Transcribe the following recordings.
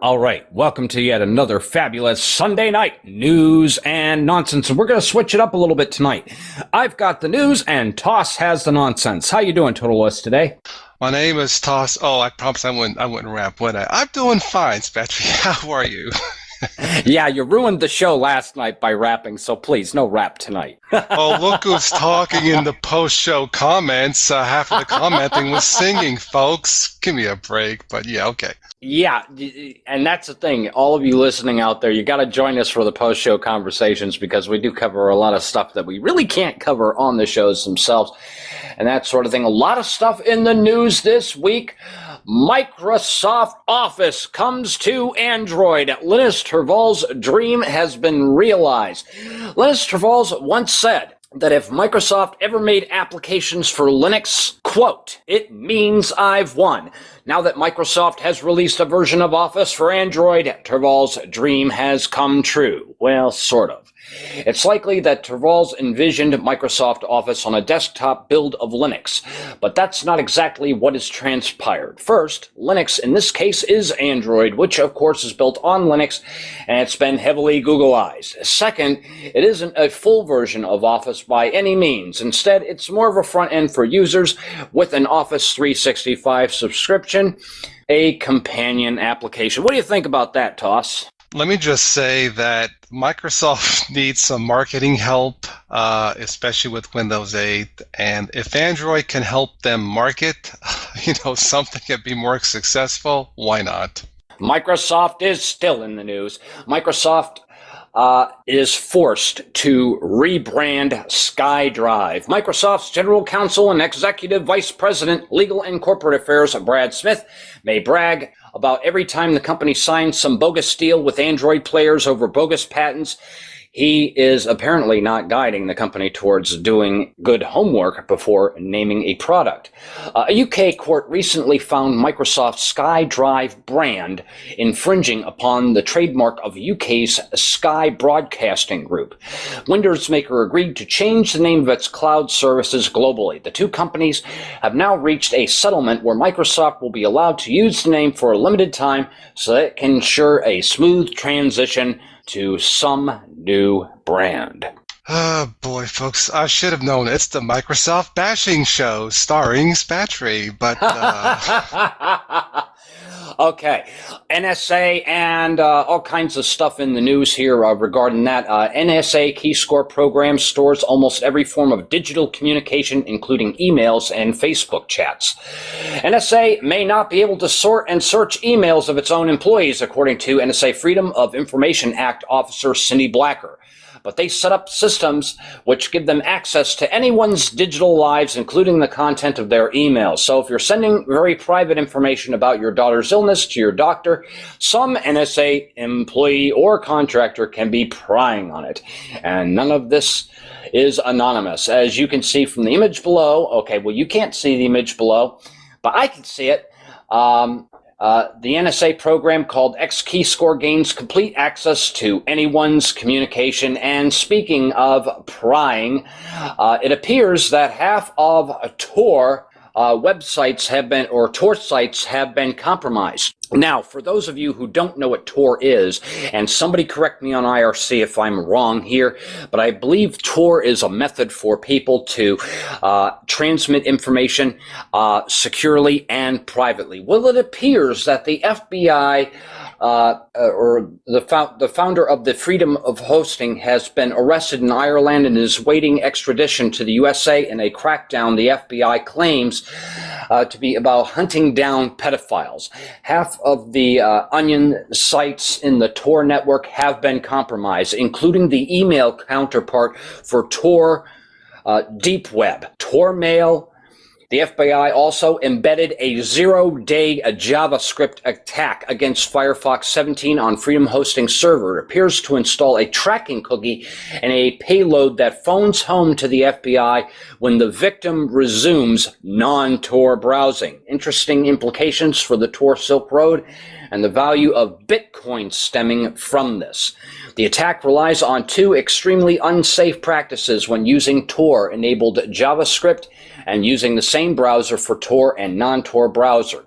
All right, welcome to yet another fabulous Sunday night news and nonsense, and we're going to switch it up a little bit tonight. I've got the news, and Toss has the nonsense. How you doing, Total List, today? My name is Toss. Oh, I promise I wouldn't rap, would I? I'm doing fine, Spatry. How are you? Yeah, you ruined the show last night by rapping, so please, no rap tonight. Oh, look who's talking in the post-show comments. Half of the commenting was singing, folks. Give me a break, but yeah, okay. Yeah, and that's the thing. All of you listening out there, you got to join us for the post-show conversations because we do cover a lot of stuff that we really can't cover on the shows themselves and that sort of thing. A lot of stuff in the news this week. Microsoft Office comes to Android. Linus Torvalds' dream has been realized. Linus Torvalds once said that if Microsoft ever made applications for Linux, quote, it means I've won. Now that Microsoft has released a version of Office for Android, Torvalds' dream has come true. Well, sort of. It's likely that Torvalds envisioned Microsoft Office on a desktop build of Linux, but that's not exactly what has transpired. First, Linux in this case is Android, which of course is built on Linux, and it's been heavily Googleized. Second, it isn't a full version of Office by any means. Instead, it's more of a front end for users with an Office 365 subscription, a companion application. What do you think about that, Toss? Let me just say that Microsoft needs some marketing help, especially with Windows 8. And if Android can help them market, something can be more successful, why not? Microsoft is still in the news. Microsoft is forced to rebrand SkyDrive. Microsoft's General Counsel and Executive Vice President, Legal and Corporate Affairs, Brad Smith, may brag about every time the company signs some bogus deal with Android players over bogus patents. He is apparently not guiding the company towards doing good homework before naming a product. A UK court recently found Microsoft's SkyDrive brand infringing upon the trademark of UK's Sky Broadcasting Group. Windows Maker agreed to change the name of its cloud services globally. The two companies have now reached a settlement where Microsoft will be allowed to use the name for a limited time so that it can ensure a smooth transition to some new brand. Oh boy, folks, I should have known. It's the Microsoft bashing show starring Spatry, but Okay, NSA and all kinds of stuff in the news here regarding that. NSA XKeyscore program stores almost every form of digital communication, including emails and Facebook chats. NSA may not be able to sort and search emails of its own employees, according to NSA Freedom of Information Act officer Cindy Blacker. But they set up systems which give them access to anyone's digital lives, including the content of their emails. So if you're sending very private information about your daughter's illness to your doctor, some NSA employee or contractor can be prying on it. And none of this is anonymous. As you can see from the image below, okay, well, you can't see the image below, but I can see it. The NSA program called XKeyscore gains complete access to anyone's communication. And speaking of prying, it appears that half of Tor websites have been, or Tor sites have been compromised. Now, for those of you who don't know what Tor is, and somebody correct me on IRC if I'm wrong here, but I believe Tor is a method for people to transmit information securely and privately. Well, it appears that the FBI or the founder of the Freedom of Hosting has been arrested in Ireland and is waiting extradition to the USA in a crackdown the FBI claims to be about hunting down pedophiles. Half of the Onion sites in the Tor network have been compromised, including the email counterpart for Tor Deep Web, Tor Mail. The FBI also embedded a zero-day JavaScript attack against Firefox 17 on Freedom Hosting server. It appears to install a tracking cookie and a payload that phones home to the FBI when the victim resumes non-Tor browsing. Interesting implications for the Tor Silk Road. and the value of Bitcoin stemming from this. The attack relies on two extremely unsafe practices when using Tor-enabled JavaScript and using the same browser for Tor and non-Tor browser.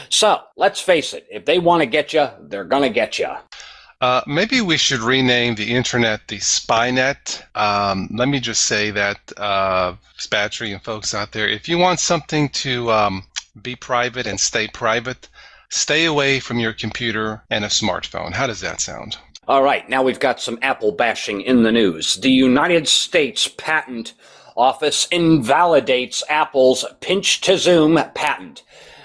So, let's face it, if they want to get you, they're going to get you. Maybe we should rename the internet the SpyNet. Let me just say that, Spatry and folks out there, if you want something to be private and stay private, stay away from your computer and a smartphone. How does that sound? All right, now we've got some Apple bashing in the news. The United States Patent Office invalidates Apple's pinch-to-zoom patent.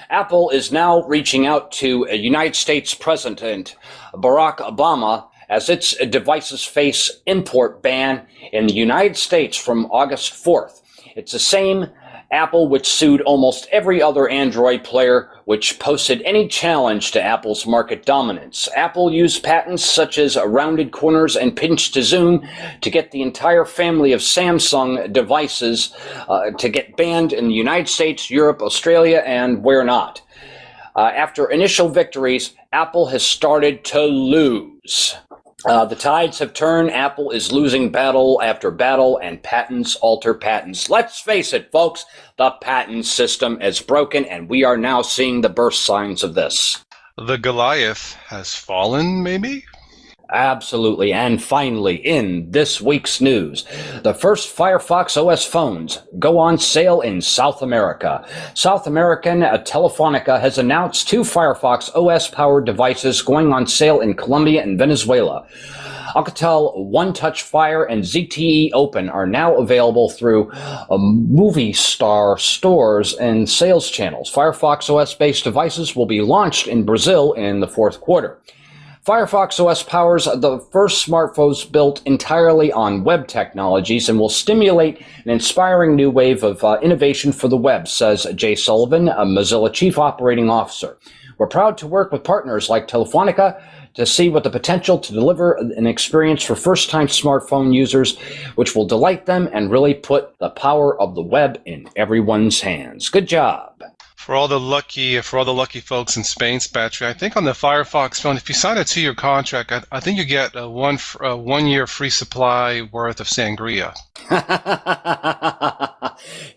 Apple is now reaching out to United States President Barack Obama as its devices face import ban in the United States from August 4th. It's the same Apple which sued almost every other Android player which posted any challenge to Apple's market dominance. Apple used patents such as rounded corners and pinch to zoom to get the entire family of Samsung devices to get banned in the United States, Europe, Australia, and where not. After initial victories, Apple has started to lose. The tides have turned. Apple is losing battle after battle, and patents alter patents. Let's face it, folks, the patent system is broken, and we are now seeing the birth signs of this. The Goliath has fallen, maybe? Absolutely. And finally, in this week's news, the first Firefox OS phones go on sale in South America. South American Telefonica has announced two Firefox OS-powered devices going on sale in Colombia and Venezuela. Alcatel One Touch Fire and ZTE Open are now available through Movistar stores and sales channels. Firefox OS-based devices will be launched in Brazil in the fourth quarter. Firefox OS powers the first smartphones built entirely on web technologies and will stimulate an inspiring new wave of innovation for the web, says Jay Sullivan, a Mozilla Chief Operating Officer. We're proud to work with partners like Telefonica to see what the potential to deliver an experience for first-time smartphone users, which will delight them and really put the power of the web in everyone's hands. Good job. For all the lucky folks in Spain, Spatry, I think on the Firefox phone, if you sign a 2-year contract, I think you get a 1 year free supply worth of sangria.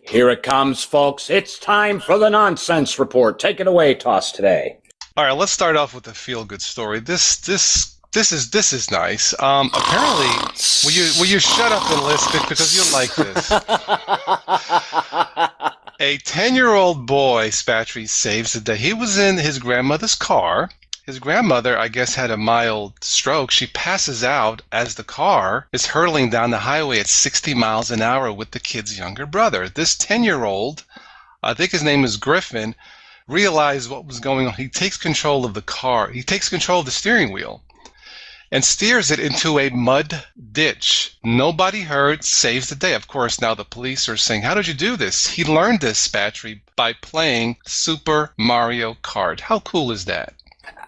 Here it comes, folks. It's time for the Nonsense Report. Take it away, Toss Today. All right, let's start off with a feel-good story. This is nice. Apparently, will you shut up and listen because you like this? A 10-year-old boy, Spatry, saves the day. He was in his grandmother's car. His grandmother, I guess, had a mild stroke. She passes out as the car is hurtling down the highway at 60 miles an hour with the kid's younger brother. This 10-year-old, I think his name is Griffin, realized what was going on. He takes control of the car. He takes control of the steering wheel and steers it into a mud ditch. Nobody hurt, saves the day. Of course, now the police are saying, how did you do this? He learned this, Spatry, by playing Super Mario Kart. How cool is that?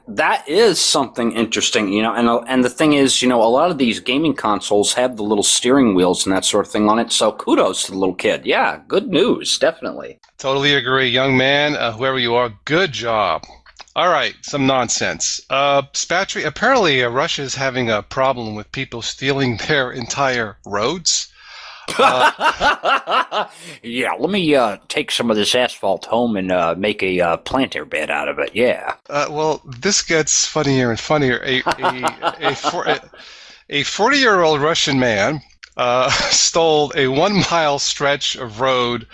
That is something interesting, and the thing is, a lot of these gaming consoles have the little steering wheels and that sort of thing on it, so kudos to the little kid. Yeah, good news, definitely. Totally agree. Young man, whoever you are, good job. All right, some nonsense. Spatry, apparently Russia is having a problem with people stealing their entire roads. Yeah, let me take some of this asphalt home and make a planter bed out of it, yeah. Well, this gets funnier and funnier. A 40-year-old Russian man stole a 1-mile stretch of road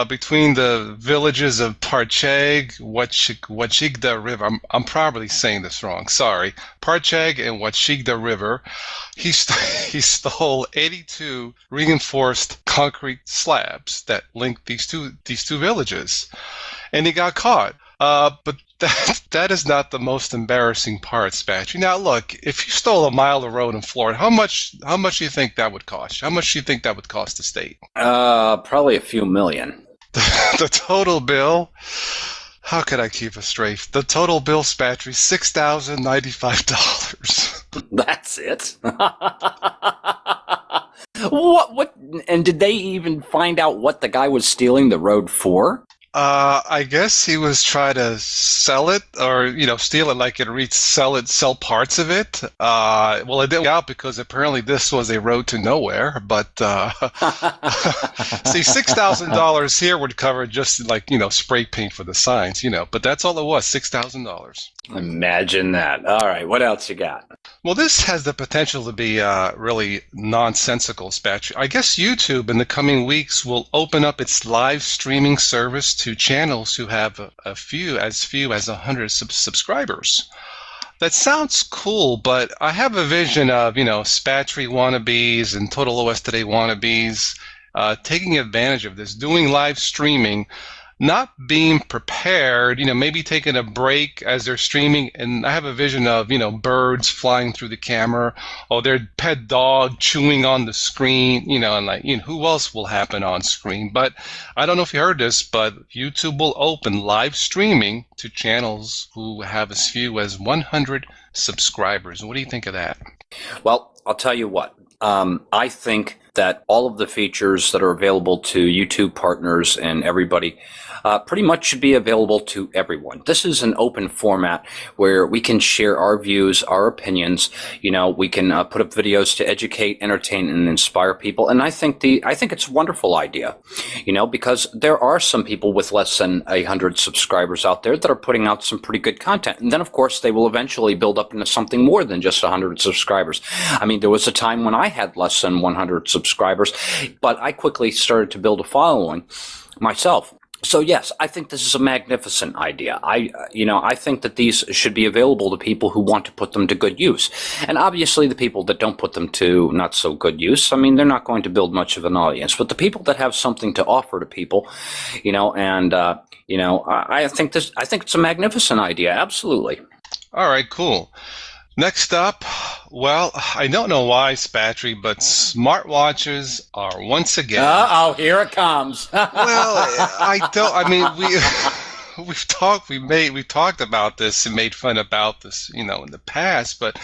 between the villages of Parcheg, Wachigda River. I'm probably saying this wrong. Sorry. Parcheg and Wachigda River. He stole 82 reinforced concrete slabs that link these two villages, and he got caught. But that is not the most embarrassing part, Spatchy. Now, look, if you stole a mile of road in Florida, how much do you think that would cost? How much do you think that would cost the state? Probably a few million. The total bill? How could I keep it straight? The total bill, Spatchy, $6,095. That's it? What? And did they even find out what the guy was stealing the road for? I guess he was trying to sell it or, steal it like it reached sell parts of it. Well, it didn't work out because apparently this was a road to nowhere. But see, $6,000 here would cover just like, spray paint for the signs, but that's all it was, $6,000. Imagine that. All right, what else you got? Well, this has the potential to be really nonsensical, Spatch. I guess YouTube in the coming weeks will open up its live streaming service to channels who have a few as 100 subscribers. That sounds cool, but I have a vision of, Spatry wannabes and Total OS Today wannabes taking advantage of this, doing live streaming, not being prepared, maybe taking a break as they're streaming. And I have a vision of, birds flying through the camera or their pet dog chewing on the screen, and like, who else will happen on screen? But I don't know if you heard this, but YouTube will open live streaming to channels who have as few as 100 subscribers. What do you think of that? Well, I'll tell you what. I think that all of the features that are available to YouTube partners and everybody pretty much should be available to everyone. This is an open format where we can share our views, our opinions. We can put up videos to educate, entertain, and inspire people. And I think it's a wonderful idea, because there are some people with less than 100 subscribers out there that are putting out some pretty good content. And then, of course, they will eventually build up into something more than just 100 subscribers. I mean, there was a time when I had less than 100 subscribers, but I quickly started to build a following myself. So yes, I think this is a magnificent idea. I think that these should be available to people who want to put them to good use. And obviously the people that don't put them to not so good use, I mean, they're not going to build much of an audience. But the people that have something to offer to people, I think it's a magnificent idea. Absolutely. All right, cool. Next up, well, I don't know why, Spatry, but smartwatches are once again. Uh-oh, here it comes. We've talked about this and made fun about this, in the past, but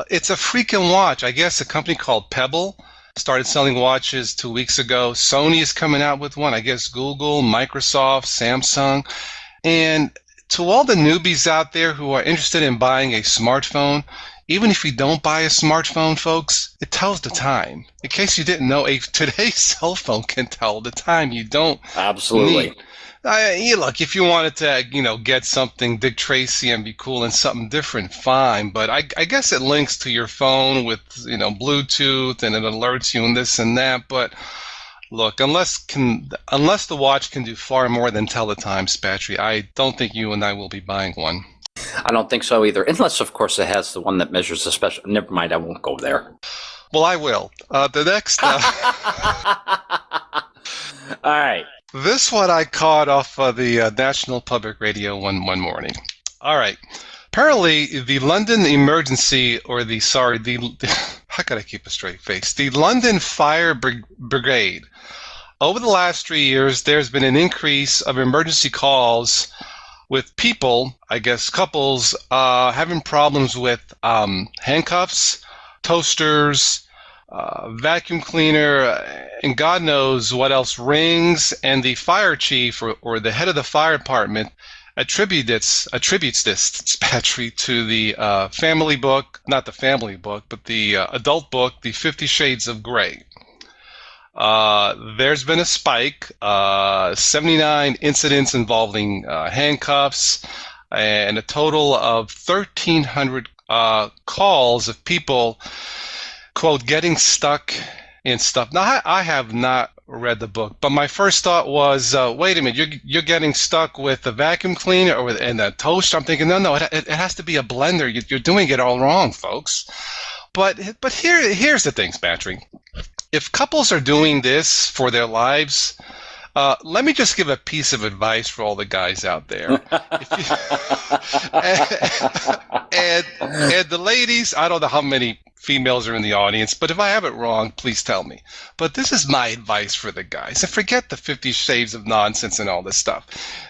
it's a freaking watch. I guess a company called Pebble started selling watches 2 weeks ago. Sony is coming out with one. I guess Google, Microsoft, Samsung, and to all the newbies out there who are interested in buying a smartphone, even if you don't buy a smartphone, folks, it tells the time. In case you didn't know, today's cell phone can tell the time. You don't Absolutely. Look, if you wanted to, get something Dick Tracy and be cool and something different, fine. But I guess it links to your phone with, Bluetooth and it alerts you and this and that. But look, unless the watch can do far more than tell the time, Spatry, I don't think you and I will be buying one. I don't think so either. Unless, of course, it has the one that measures the special. Never mind, I won't go there. Well, I will. The next. All right. This one I caught off of the National Public Radio one morning. All right. Apparently, the London Emergency, how could I keep a straight face? The London Fire Brigade. Over the last 3 years, there's been an increase of emergency calls with people, I guess couples, having problems with handcuffs, toasters, vacuum cleaner, and God knows what else, rings. And the fire chief or the head of the fire department attributes this, Spatry, to the family book, not the family book, but the adult book, The 50 Shades of Grey. There's been a spike, 79 incidents involving handcuffs, and a total of 1,300 calls of people, quote, getting stuck in stuff. Now, I have not read the book, but my first thought was, wait a minute, you're getting stuck with the vacuum cleaner and the toaster. I'm thinking, no, it has to be a blender. You're doing it all wrong, folks. But here's the thing, Spatry. If couples are doing this for their lives, let me just give a piece of advice for all the guys out there. And the ladies, I don't know how many females are in the audience, but if I have it wrong, please tell me. But this is my advice for the guys. And forget the 50 Shades of nonsense and all this stuff.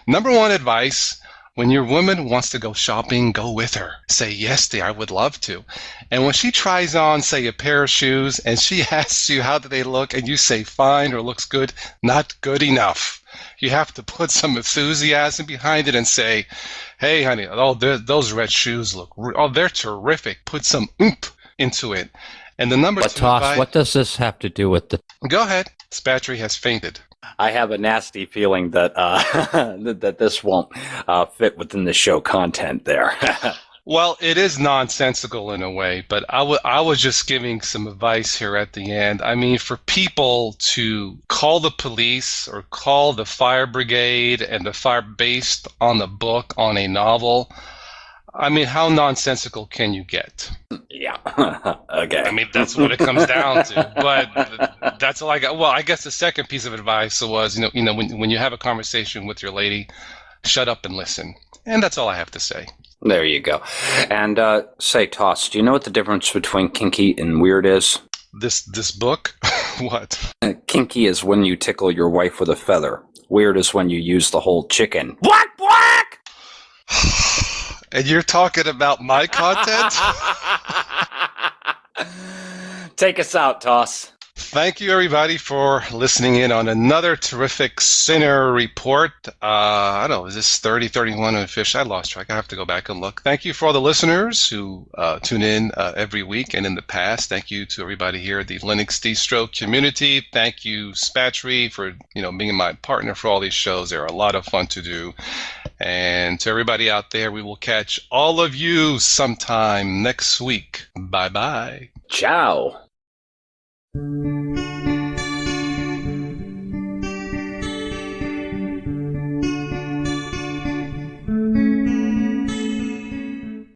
Number one advice, when your woman wants to go shopping, go with her. Say, yes, dear, I would love to. And when she tries on, say, a pair of shoes, and she asks you, how do they look? And you say, fine, or looks good, not good enough. You have to put some enthusiasm behind it and say, hey, honey, those red shoes they're terrific. Put some oomph into it. And the number But two Toss, advice. what does this have to do with the... Go ahead. Spatry has fainted. I have a nasty feeling that that this won't fit within the show content there. Well, it is nonsensical in a way, but I was just giving some advice here at the end. I mean, for people to call the police or call the fire brigade and the fire based on the book, on a novel, I mean, how nonsensical can you get? Yeah. Okay. I mean, that's what it comes down to. But that's all I got. Well, I guess the second piece of advice was, when you have a conversation with your lady, shut up and listen. And that's all I have to say. There you go. And say, Toss, do you know what the difference between kinky and weird is? This book? What? Kinky is when you tickle your wife with a feather. Weird is when you use the whole chicken. Black, black! And you're talking about my content? Take us out, Toss. Thank you, everybody, for listening in on another terrific Sinner Report. I don't know, is this 30, 31 on Fish? I lost track. I have to go back and look. Thank you for all the listeners who tune in every week and in the past. Thank you to everybody here at the Linux Distro community. Thank you, Spatry, for being my partner for all these shows. They're a lot of fun to do. And to everybody out there, we will catch all of you sometime next week. Bye-bye. Ciao.